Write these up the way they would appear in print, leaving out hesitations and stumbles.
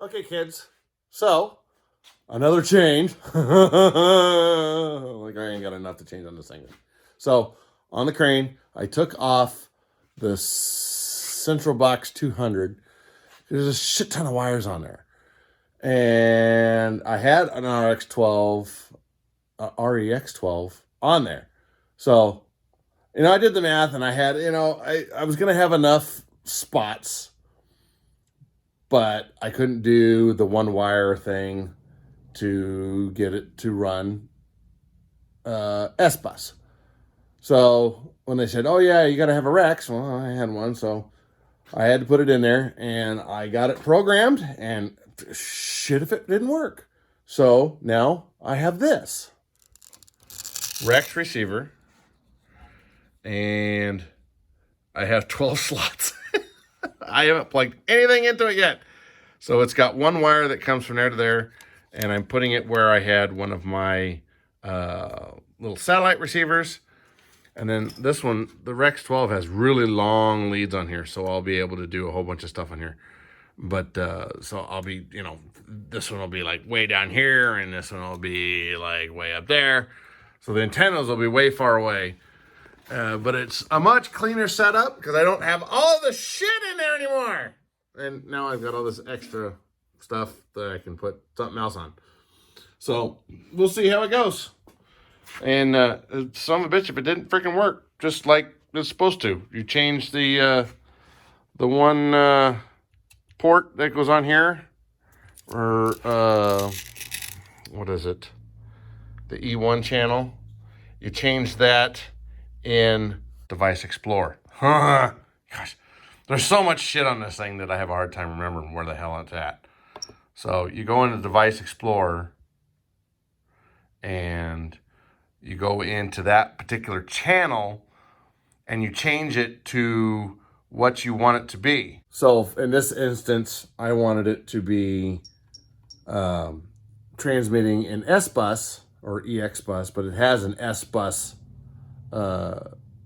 Okay, kids. So, another change. Like, I ain't got enough to change on this thing. So, on the crane, I took off the central box 200. There's a shit ton of wires on there. And I had an RX12, REX12 on there. So, I did the math and I had, I was going to have enough spots, but I couldn't do the one wire thing to get it to run S.Bus. So when they said, oh yeah, you got to have a REX, well, I had one, so I had to put it in there, and I got it programmed, and shit if it didn't work. So now I have this REX receiver, and I have 12 slots. I haven't plugged anything into it yet. So it's got one wire that comes from there to there, and I'm putting it where I had one of my little satellite receivers. And then this one, the REX 12, has really long leads on here, so I'll be able to do a whole bunch of stuff on here. But so I'll be, this one will be like way down here, and this one will be like way up there. So the antennas will be way far away. But it's a much cleaner setup because I don't have all the shit in there anymore. And now I've got all this extra stuff that I can put something else on. So we'll see how it goes. And son of a bitch, if it didn't freaking work, just like it's supposed to. You change the one port that goes on here, or what is it? The E1 channel. You change that in Device Explorer. Gosh, there's so much shit on this thing that I have a hard time remembering where the hell it's at. So you go into Device Explorer, and you go into that particular channel, and you change it to what you want it to be. So in this instance, I wanted it to be transmitting in S.Bus or EX-Bus, but it has an S.Bus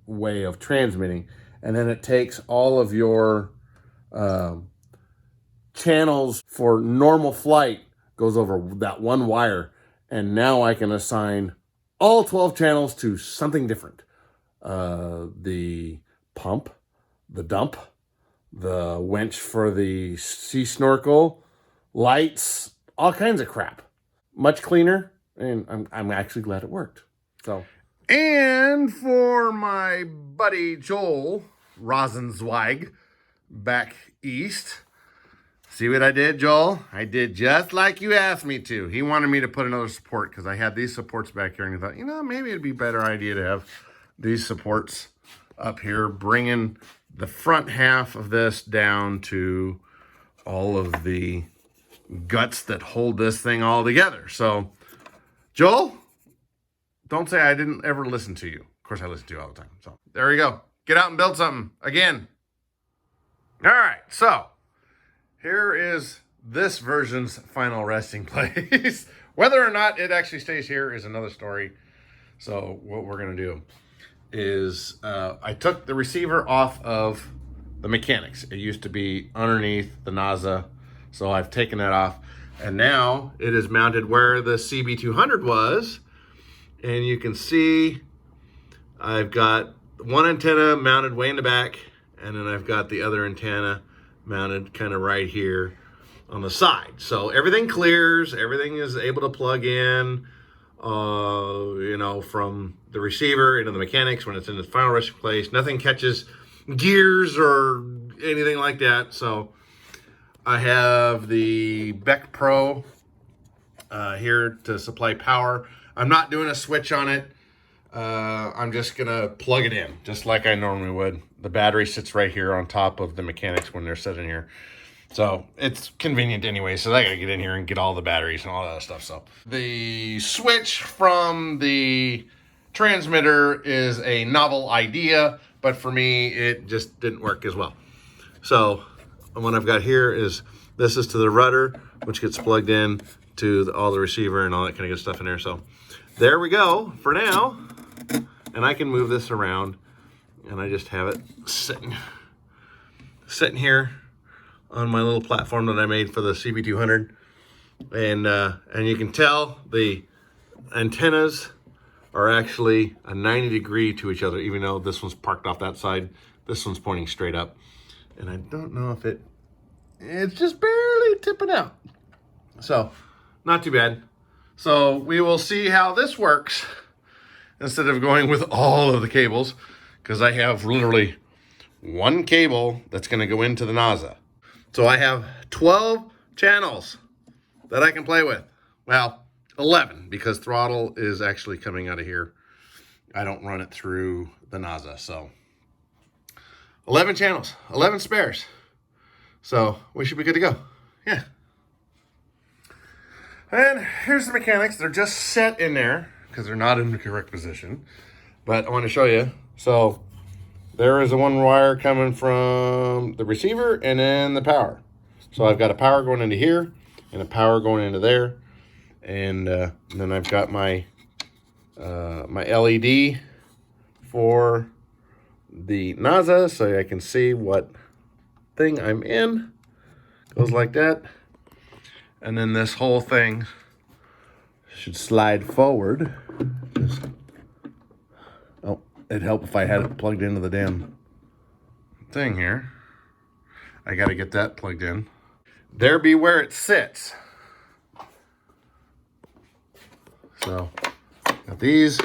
way of transmitting. And then it takes all of your channels for normal flight, goes over that one wire. And now I can assign all 12 channels to something different. The pump, the dump, the winch for the sea snorkel, lights, all kinds of crap. Much cleaner, and I'm actually glad it worked. So, and for my buddy Joel Rosenzweig back east, see what I did, Joel? I did just like you asked me to. He wanted me to put another support because I had these supports back here, and he thought, maybe it'd be a better idea to have these supports up here, bringing the front half of this down to all of the guts that hold this thing all together. So, Joel, don't say I didn't ever listen to you. Of course, I listen to you all the time. So, there you go. Get out and build something again. All right, so here is this version's final resting place. Whether or not it actually stays here is another story. So what we're going to do is I took the receiver off of the mechanics. It used to be underneath the NASA, so I've taken that off. And now it is mounted where the CB200 was. And you can see I've got one antenna mounted way in the back, and then I've got the other antenna mounted kind of right here on the side. So everything clears, everything is able to plug in, from the receiver into the mechanics when it's in the final resting place. Nothing catches gears or anything like that. So I have the Beck Pro here to supply power. I'm not doing a switch on it. I'm just gonna plug it in just like I normally would. The battery sits right here on top of the mechanics when they're sitting here. So it's convenient anyway. So I gotta get in here and get all the batteries and all that stuff. So the switch from the transmitter is a novel idea, but for me, it just didn't work as well. So what I've got here is, this is to the rudder, which gets plugged in to all the receiver and all that kind of good stuff in there. So there we go for now. And I can move this around, and I just have it sitting here on my little platform that I made for the CB200. And you can tell the antennas are actually a 90-degree to each other, even though this one's parked off that side. This one's pointing straight up. And I don't know if it's just barely tipping out. So, not too bad. So, we will see how this works instead of going with all of the cables, because I have literally one cable that's going to go into the NASA. So, I have 12 channels that I can play with. Well, 11, because throttle is actually coming out of here. I don't run it through the NASA, so 11 channels, 11 spares. So we should be good to go. Yeah. And here's the mechanics. They're just set in there because they're not in the correct position. But I want to show you. So there is a one wire coming from the receiver and then the power. So I've got a power going into here and a power going into there. And then I've got my my LED for the NASA, so I can see what thing I'm in. Goes like that. And then this whole thing should slide forward. Oh, it'd help if I had it plugged into the damn thing here. I got to get that plugged in. There be where it sits. So, got these.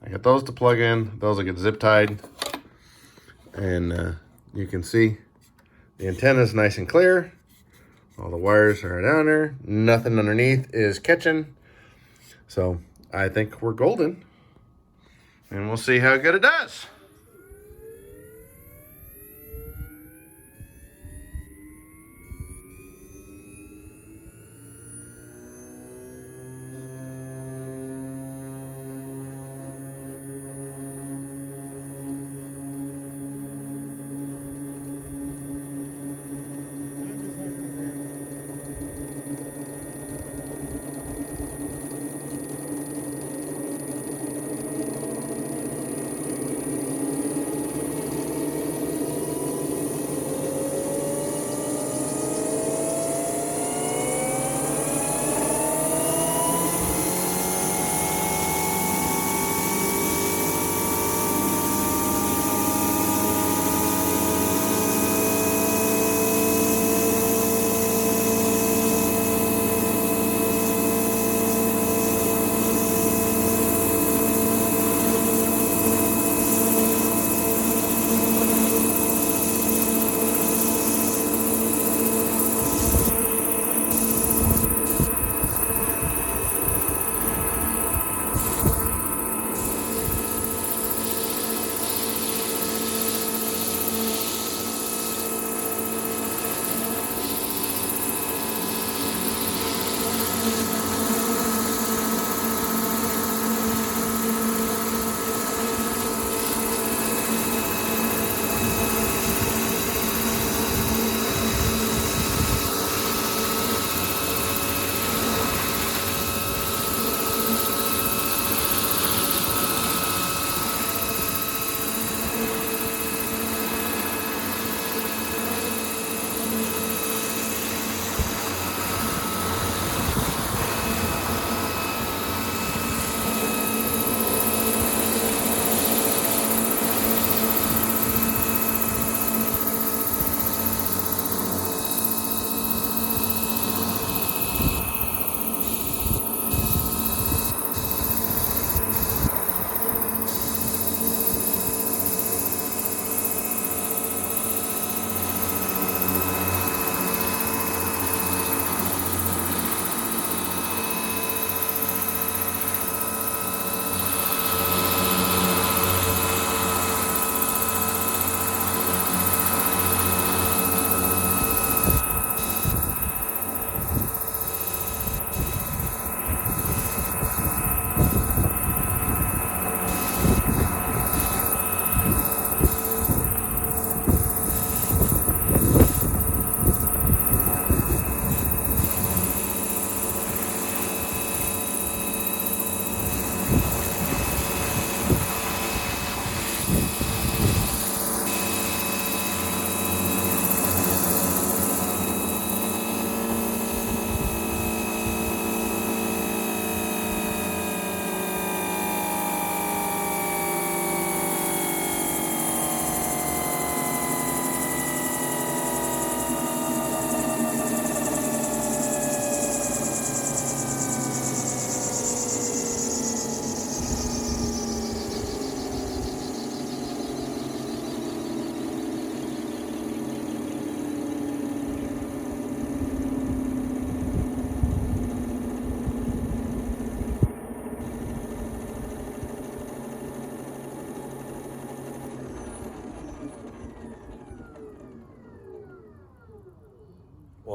I got those to plug in. Those will get zip tied. And you can see the antenna is nice and clear. All the wires are down there. Nothing underneath is catching. So, I think we're golden. And we'll see how good it does.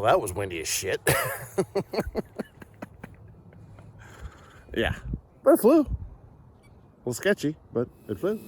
Well, that was windy as shit. Yeah, but it flew. A little sketchy, but it flew.